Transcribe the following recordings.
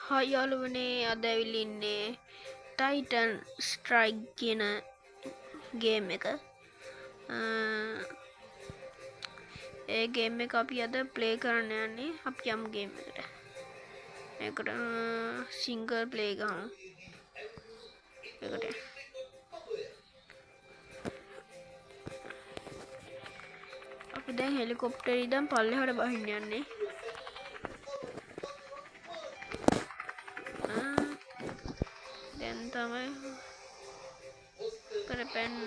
හයි යාළුවනේ අද ඇවිල්ලා ඉන්නේ ටයිටන් ස්ට්‍රයික් කියන ගේම් එක. ඒ ගේම් එක අපි අද ප්ලේ කරන්න යන්නේ. අපි යමු ගේම් එකට. ඒකට සිංගල් ප්ලේ ගමු. ඒකට අපි දැන් හෙලිකොප්ටරේ ඉඳන් පල්ලෙහාට බහින්න යන්නේ. දැන් තමයි කරපැන්න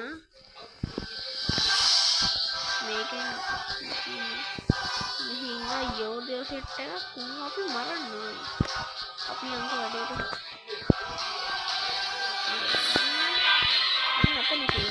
මේකෙන් මෙහින් යෝධයෝ සෙට් එකක් අපි මරන්න ඕනේ. අපි යමු වැඩේට. අන්න අපේ නිකේ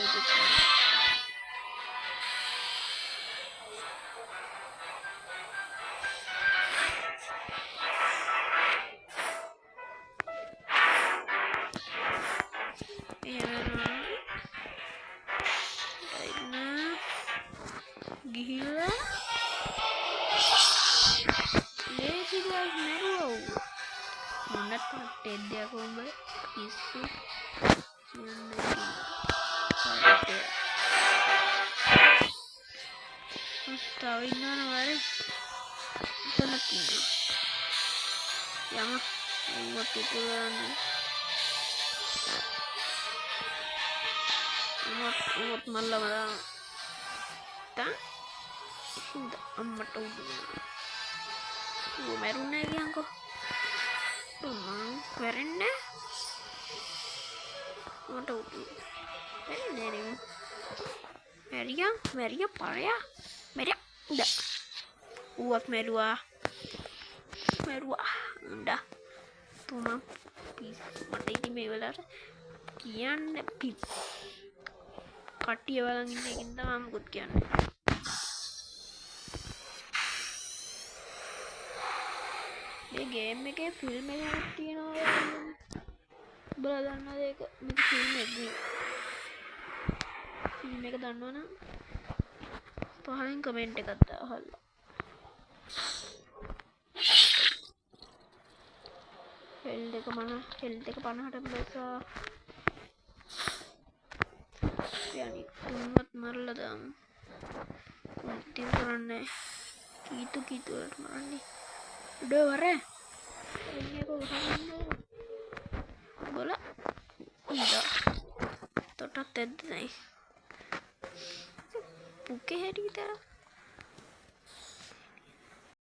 gila leci guys meru mana tate dia kombe isu tawinna nawari tanakina yang buat itu umat malam tak අම්මට උඩ මැරුණේ කියන්කෝ මම වැරෙන්නේ මට උඩ වැරෙන්නේ නේ මැරියා පරයා මැරියා උඩ ඌවත් මැරුවා උඩ තුමා පිස් මට ඉතින් මේ වෙලාවට කියන්න පිස් කට්ටිය බලන් ඉන්න එකෙන් තමයි මොකද කියන්නේ මේ ගේම් එකේ ෆිල්ම් එකක් තියෙනවා බලලා දන්නවද ඒක මේක ෆිල්ම් එක දන්නවනම් පහලින් කමෙන්ට් එකක් දාහල්ලා හෙල්ඩ් එක 50ට බසා yani උන්වත් මරලා දාමු ඉතින් කරන්නේ කීතු වලට මරන්නේ udah ware ini aku bola udah total ted nih buke hari kita